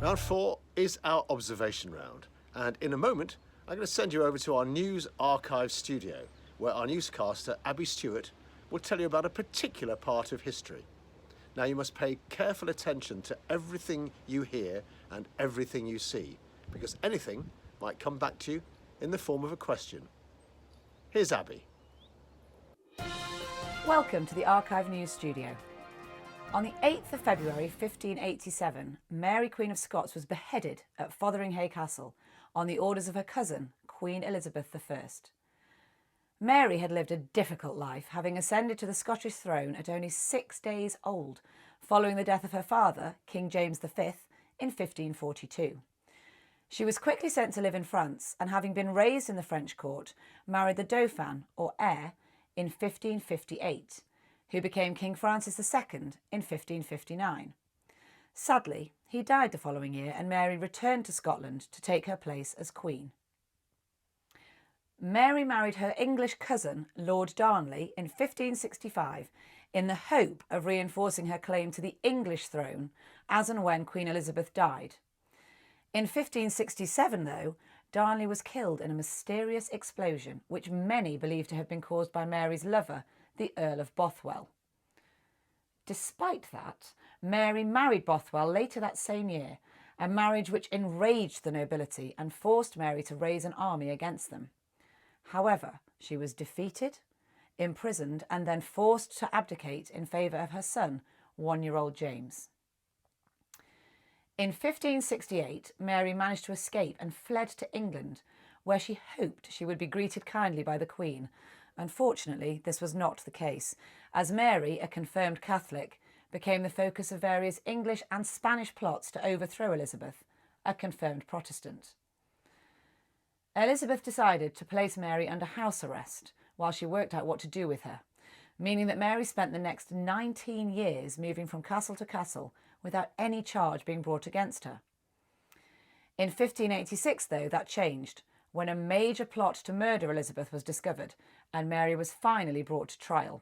Round 4 is our observation round, and in a moment I'm going to send you over to our news archive studio, where our newscaster Abby Stewart will tell you about a particular part of history. Now you must pay careful attention to everything you hear and everything you see, because anything might come back to you in the form of a question. Here's Abby. Welcome to the Archive News Studio. On the 8th of February 1587, Mary Queen of Scots was beheaded at Fotheringhay Castle on the orders of her cousin, Queen Elizabeth I. Mary had lived a difficult life, having ascended to the Scottish throne at only 6 days old, following the death of her father, King James V, in 1542. She was quickly sent to live in France, and having been raised in the French court, married the Dauphin, or heir, in 1558, who became King Francis II in 1559. Sadly, he died the following year, and Mary returned to Scotland to take her place as Queen. Mary married her English cousin, Lord Darnley, in 1565 in the hope of reinforcing her claim to the English throne as and when Queen Elizabeth died. In 1567, though, Darnley was killed in a mysterious explosion, which many believe to have been caused by Mary's lover, the Earl of Bothwell. Despite that, Mary married Bothwell later that same year, a marriage which enraged the nobility and forced Mary to raise an army against them. However, she was defeated, imprisoned, and then forced to abdicate in favour of her son, 1-year-old James. In 1568, Mary managed to escape and fled to England, where she hoped she would be greeted kindly by the Queen. Unfortunately, this was not the case, as Mary, a confirmed Catholic, became the focus of various English and Spanish plots to overthrow Elizabeth, a confirmed Protestant. Elizabeth decided to place Mary under house arrest while she worked out what to do with her, meaning that Mary spent the next 19 years moving from castle to castle without any charge being brought against her. In 1586, though, that changed, when a major plot to murder Elizabeth was discovered and Mary was finally brought to trial.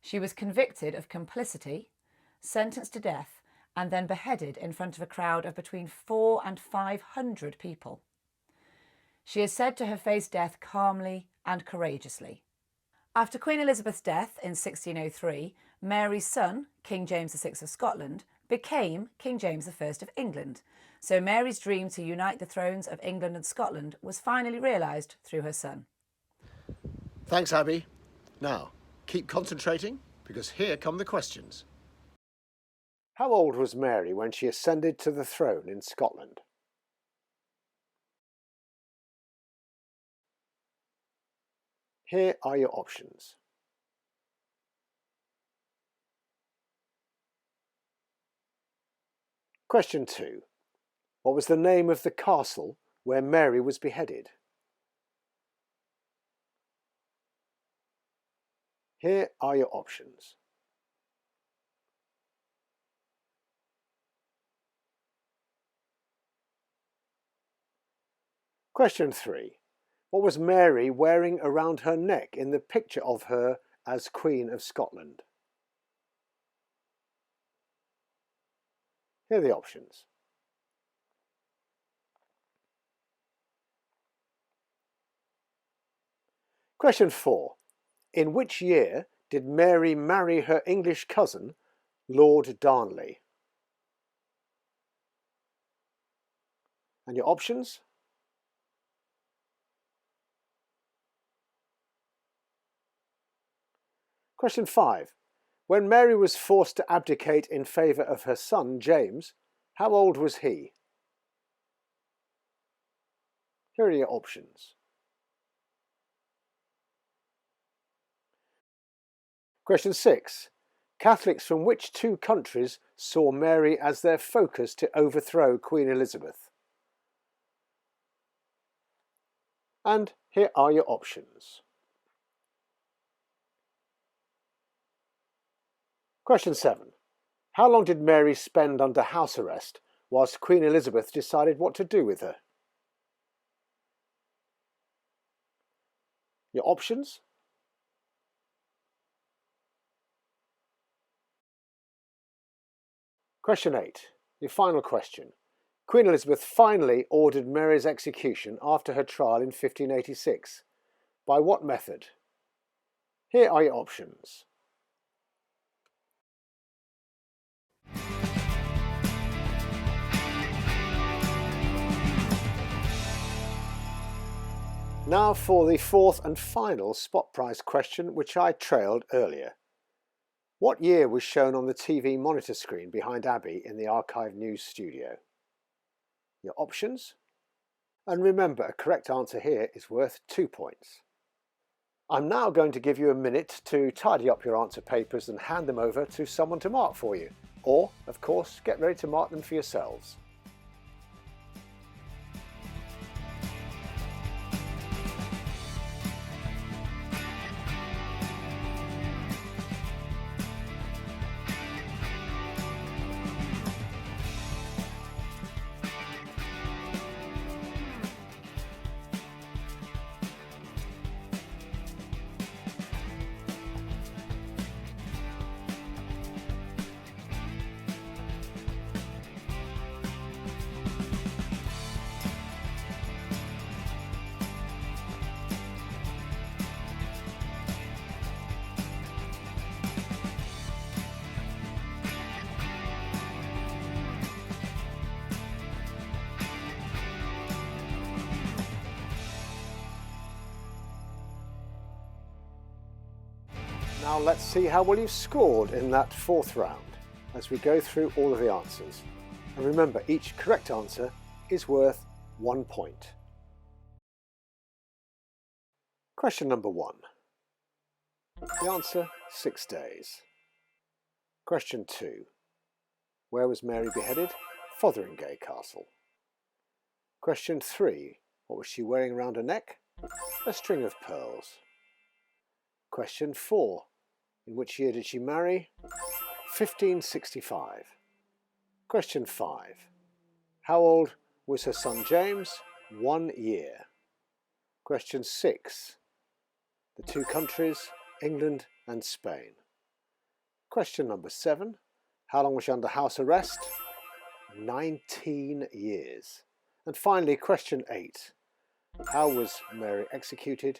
She was convicted of complicity, sentenced to death, and then beheaded in front of a crowd of between 400 and 500 people. She is said to have faced death calmly and courageously. After Queen Elizabeth's death in 1603, Mary's son, King James VI of Scotland, became King James I of England, so Mary's dream to unite the thrones of England and Scotland was finally realised through her son. Thanks, Abby. Now, keep concentrating, because here come the questions. How old was Mary when she ascended to the throne in Scotland? Here are your options. Question 2. What was the name of the castle where Mary was beheaded? Here are your options. Question 3. What was Mary wearing around her neck in the picture of her as Queen of Scotland? Here are the options. Question 4. In which year did Mary marry her English cousin, Lord Darnley? And your options? Question 5. When Mary was forced to abdicate in favour of her son, James, how old was he? Here are your options. Question 6. Catholics from which 2 countries saw Mary as their focus to overthrow Queen Elizabeth? And here are your options. Question 7. How long did Mary spend under house arrest whilst Queen Elizabeth decided what to do with her? Your options? Question 8. Your final question. Queen Elizabeth finally ordered Mary's execution after her trial in 1586. By what method? Here are your options. Now for the fourth and final spot prize question, which I trailed earlier. What year was shown on the TV monitor screen behind Abby in the Archive News studio? Your options? And remember, a correct answer here is worth 2 points. I'm now going to give you a minute to tidy up your answer papers and hand them over to someone to mark for you. Or, of course, get ready to mark them for yourselves. Now let's see how well you've scored in that fourth round as we go through all of the answers. And remember, each correct answer is worth 1 point. Question number 1. The answer, 6 days. Question 2. Where was Mary beheaded? Fotheringay Castle. Question 3. What was she wearing around her neck? A string of pearls. Question 4. In which year did she marry? 1565. Question 5. How old was her son James? 1 year. Question 6. The two countries, England and Spain. Question number 7. How long was she under house arrest? 19 years. And finally, question 8. How was Mary executed?